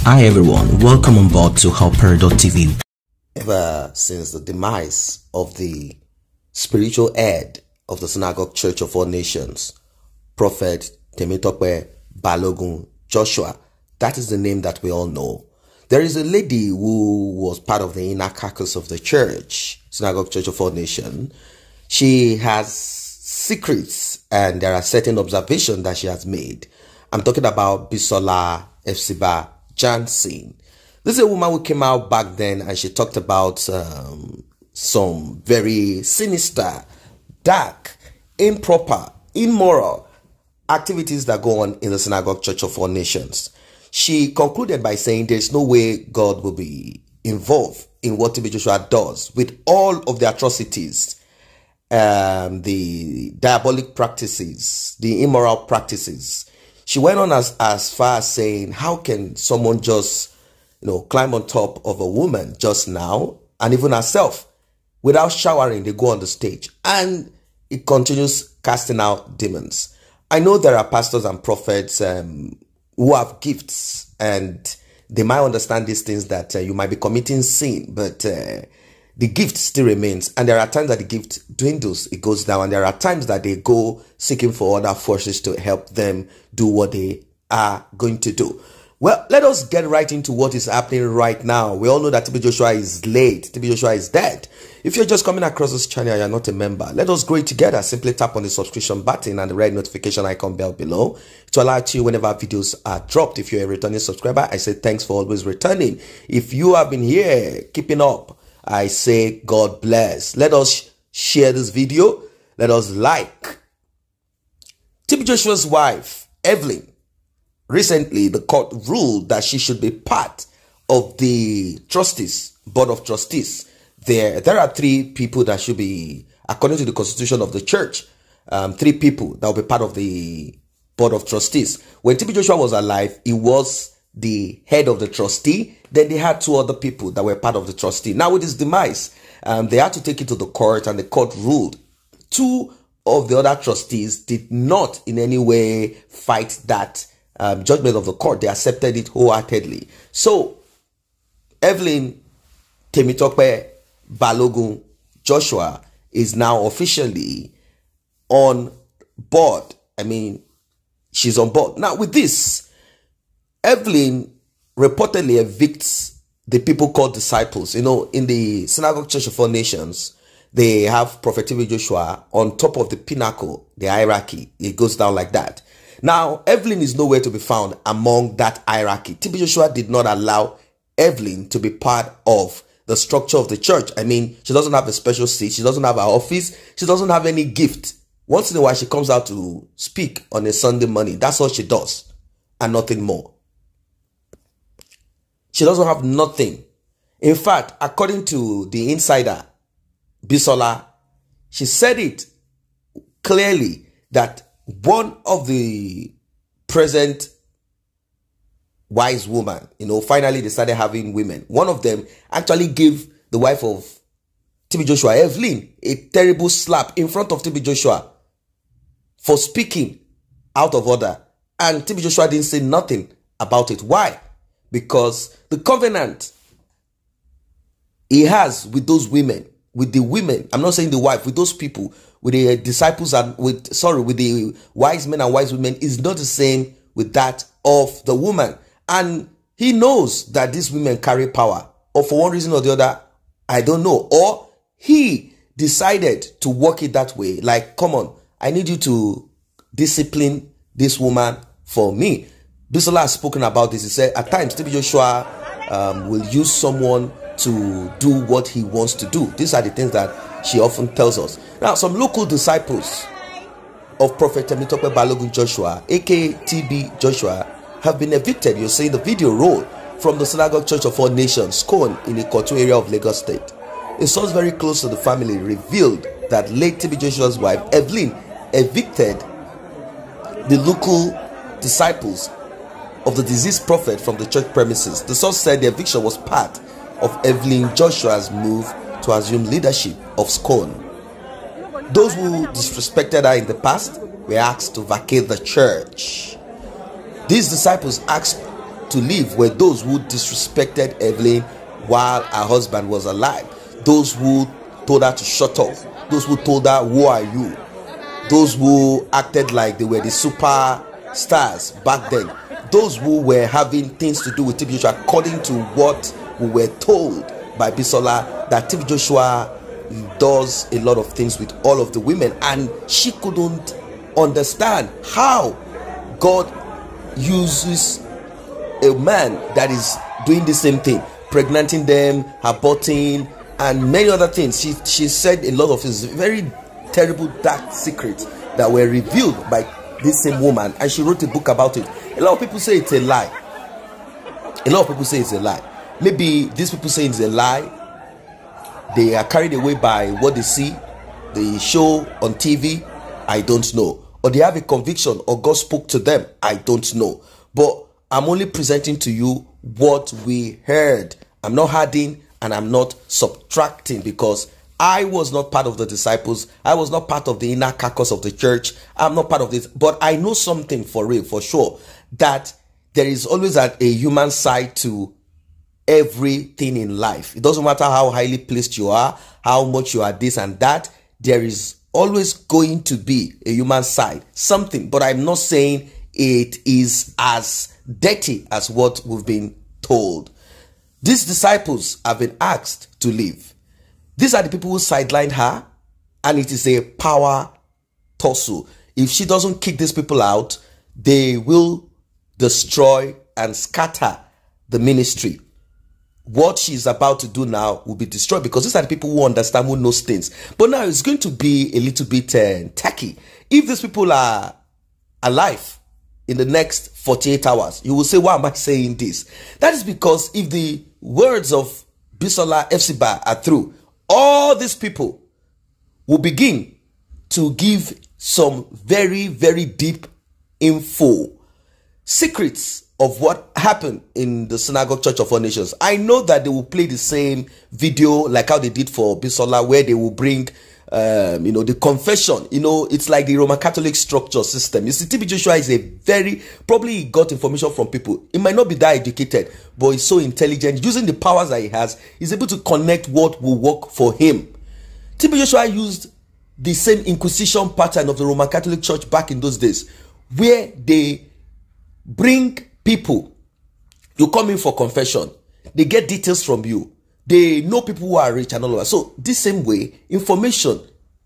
Hi everyone, welcome on board to helper.tv. Ever since the demise of the spiritual head of the Synagogue Church of All Nations, Prophet Temitope Balogun Joshua, that is the name that we all know. There is a lady who was part of the inner caucus of the church, Synagogue Church of All Nations. She has secrets and there are certain observations that she has made. I'm talking about Bisola Efsiba Jansen. This is a woman who came out back then and she talked about some very sinister, dark, improper, immoral activities that go on in the Synagogue Church of All Nations. She concluded by saying there's no way God will be involved in what TB Joshua does with all of the atrocities, the diabolic practices, the immoral practices. She went on as far as saying, how can someone just, climb on top of a woman just now, and even herself, without showering, they go on the stage, and it continues casting out demons. I know there are pastors and prophets who have gifts, and they might understand these things that you might be committing sin, but the gift still remains. And there are times that the gift dwindles, it goes down, and there are times that they go seeking for other forces to help them do what they are going to do. Well, let us get right into what is happening right now. We all know that TB Joshua is late. TB Joshua is dead. If you're just coming across this channel, you're not a member, let us grow it together. Simply tap on the subscription button and the red notification icon bell below to alert you whenever videos are dropped. If you're a returning subscriber, I say thanks for always returning. If you have been here, keeping up, I say God bless. Let us share this video. Let us like. TB Joshua's wife, Evelyn, recently the court ruled that she should be part of the trustees, board of trustees. There are three people that should be, according to the constitution of the church, three people that will be part of the board of trustees. When TB Joshua was alive, he was the head of the trustee. Then they had two other people that were part of the trustee. Now with his demise, they had to take it to the court, and the court ruled. Two of the other trustees did not in any way fight that judgment of the court. They accepted it wholeheartedly. So Evelyn Temitope Balogun Joshua is now officially on board. I mean, she's on board. Now with this, Evelyn reportedly evicts the people called Deciples. In the Synagogue Church of All Nations, they have Prophet TB Joshua on top of the pinnacle, the hierarchy. It goes down like that. Now, Evelyn is nowhere to be found among that hierarchy. TB Joshua did not allow Evelyn to be part of the structure of the church. I mean, she doesn't have a special seat. She doesn't have an office. She doesn't have any gift. Once in a while, she comes out to speak on a Sunday morning. That's all she does, and nothing more. She doesn't have nothing. In fact, according to the insider, Bisola, she said it clearly that one of the present wise woman, finally they started having women. One of them actually gave the wife of TB Joshua, Evelyn, a terrible slap in front of TB Joshua for speaking out of order. And TB Joshua didn't say nothing about it. Why? Because the covenant he has with those women, with the women, I'm not saying the wife, with those people, with the disciples and with the wise men and wise women is not the same with that of the woman. And he knows that these women carry power, or for one reason or the other, I don't know, or he decided to work it that way. Like, come on, I need you to discipline this woman for me. Bisola has spoken about this. He said at times TB Joshua will use someone to do what he wants to do. These are the things that she often tells us. Now, some local disciples of Prophet Temitope Balogun Joshua, aka TB Joshua, have been evicted. You're seeing the video roll from the Synagogue Church of All Nations, Scoan, in the K1CK area of Lagos State. A source very close to the family revealed that late TB Joshua's wife, Evelyn, evicted the local disciples of the deceased prophet from the church premises. The source said the eviction was part of Evelyn Joshua's move to assume leadership of Scoan. Those who disrespected her in the past were asked to vacate the church. These disciples asked to live were those who disrespected Evelyn while her husband was alive. Those who told her to shut up. Those who told her, who are you? Those who acted like they were the superstars back then. Those who were having things to do with TB Joshua, according to what we were told by Bisola, that TB Joshua does a lot of things with all of the women, and she couldn't understand how God uses a man that is doing the same thing, pregnanting them, aborting, and many other things. She said a lot of things, very terrible dark secrets that were revealed by this same woman, and she wrote a book about it. A lot of people say it's a lie. A lot of people say it's a lie. Maybe these people say it's a lie. They are carried away by what they see, the show on TV. I don't know. Or they have a conviction, or God spoke to them. I don't know. But I'm only presenting to you what we heard. I'm not adding and I'm not subtracting, because I was not part of the disciples. I was not part of the inner carcass of the church. I'm not part of this. But I know something for real, for sure, that there is always a human side to everything in life. It doesn't matter how highly placed you are, how much you are this and that. There is always going to be a human side, something. But I'm not saying it is as dirty as what we've been told. These disciples have been asked to leave. These are the people who sidelined her, and it is a power tussle. If she doesn't kick these people out, they will destroy and scatter the ministry. What she's about to do now will be destroyed, because these are the people who understand, who knows things. But now it's going to be a little bit tacky. If these people are alive in the next 48 hours, you will say, why am I saying this? That is because if the words of Bisola Efsiba are true, all these people will begin to give some very, very deep info, secrets of what happened in the Synagogue Church of All Nations. I know that they will play the same video like how they did for Bisola, where they will bring the confession. It's like the Roman Catholic structure system. You see, TB Joshua is probably he got information from people. He might not be that educated, but he's so intelligent. Using the powers that he has, he's able to connect what will work for him. TB Joshua used the same inquisition pattern of the Roman Catholic Church back in those days, where they bring people. You come in for confession. They get details from you. They know people who are rich and all of that. So this same way, information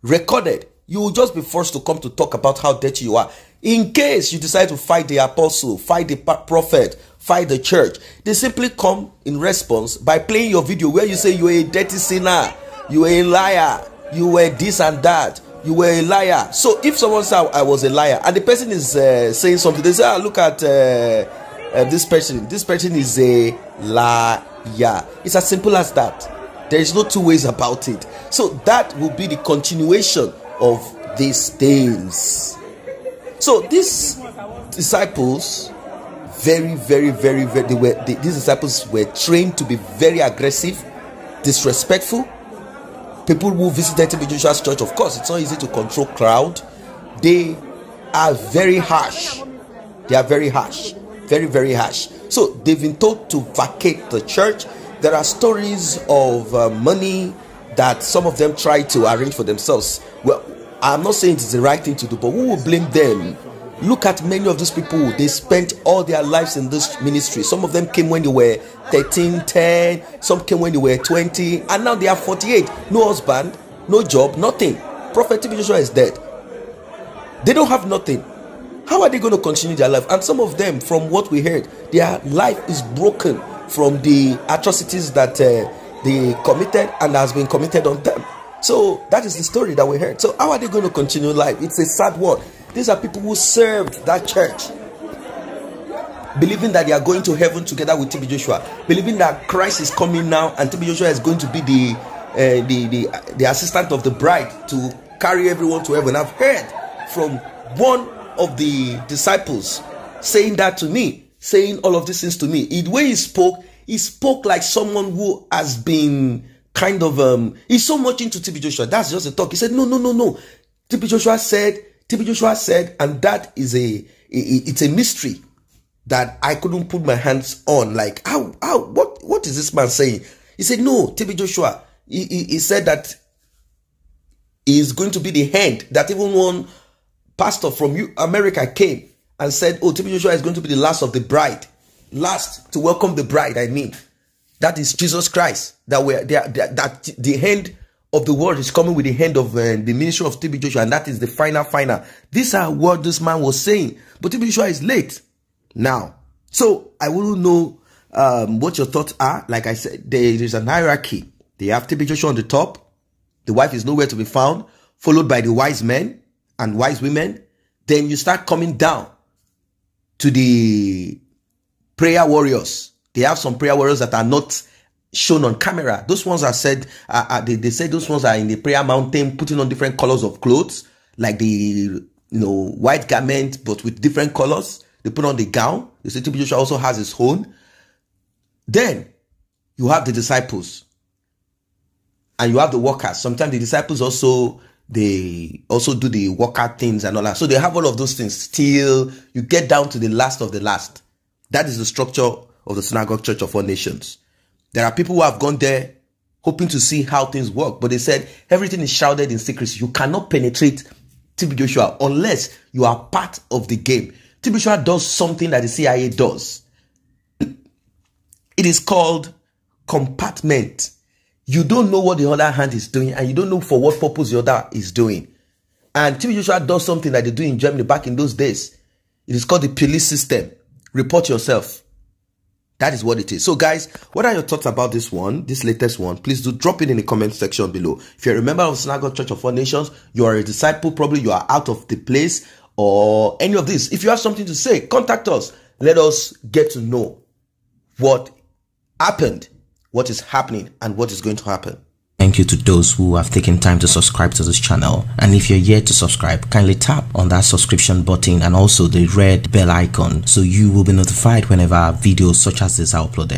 recorded, you will just be forced to come to talk about how dirty you are. In case you decide to fight the apostle, fight the prophet, fight the church, they simply come in response by playing your video where you say you were a dirty sinner, you were a liar, you were this and that, you were a liar. So if someone said I was a liar and the person is saying something, they say, look at this person. This person is a liar. It's as simple as that. There is no two ways about it. So that will be the continuation of these things. So these disciples, these disciples were trained to be very aggressive, disrespectful. People who visited TB Joshua's church, of course, it's not easy to control crowd. They are very harsh. They are very harsh. Very, very harsh. So they've been told to vacate the church. There are stories of money that some of them try to arrange for themselves. Well, I'm not saying it's the right thing to do, but who will blame them? Look at many of these people. They spent all their lives in this ministry. Some of them came when they were 13, 10. Some came when they were 20. And now they are 48. No husband, no job, nothing. Prophet TB Joshua is dead. They don't have nothing. How are they going to continue their life? And some of them, from what we heard, their life is broken from the atrocities that they committed and has been committed on them. So that is the story that we heard. So how are they going to continue life? It's a sad one. These are people who served that church, believing that they are going to heaven together with TB Joshua, believing that Christ is coming now and TB Joshua is going to be the assistant of the bride to carry everyone to heaven. I've heard from one of the disciples saying that to me, saying all of these things to me. The way he spoke like someone who has been kind of he's so much into TB Joshua. That's just a talk. He said, no. TB Joshua said, and that is it's a mystery. that I couldn't put my hands on. Like, what is this man saying? He said, no, TB Joshua, he said that he is going to be the hand, that even one pastor from America came and said, oh, TB Joshua is going to be the last of the bride. Last to welcome the bride, I mean. That is Jesus Christ. That the hand of the world is coming with the hand of the ministry of TB Joshua. And that is the final. These are what this man was saying. But TB Joshua is late now. So I wouldn't know what your thoughts are. Like I said, there is an hierarchy. They have TB Joshua on the top. The wife is nowhere to be found. Followed by the wise men and wise women. Then you start coming down to the prayer warriors. They have some prayer warriors that are not shown on camera. Those ones are said, they say those ones are in the prayer mountain, putting on different colors of clothes, like the white garment, but with different colors. They put on the gown. The TB Joshua also has his own. Then you have the disciples, and you have the workers. Sometimes the disciples also, they also do the worker things and all that. So they have all of those things till you get down to the last of the last. That is the structure of the Synagogue Church of All Nations. There are people who have gone there hoping to see how things work, but they said everything is shrouded in secrecy. You cannot penetrate TB Joshua unless you are part of the game. TB Joshua does something that the CIA does. It is called compartment. You don't know what the other hand is doing, and you don't know for what purpose the other is doing. And TB Joshua does something that they do in Germany back in those days. It is called the police system. Report yourself. That is what it is. So guys, what are your thoughts about this one, this latest one? Please do drop it in the comment section below. If you're a member of Synagogue Church of All Nations, you are a disciple, probably you are out of the place or any of this. If you have something to say, contact us. Let us get to know what happened, what is happening, and what is going to happen. Thank you to those who have taken time to subscribe to this channel. And if you're yet to subscribe, kindly tap on that subscription button and also the red bell icon so you will be notified whenever videos such as this are uploaded.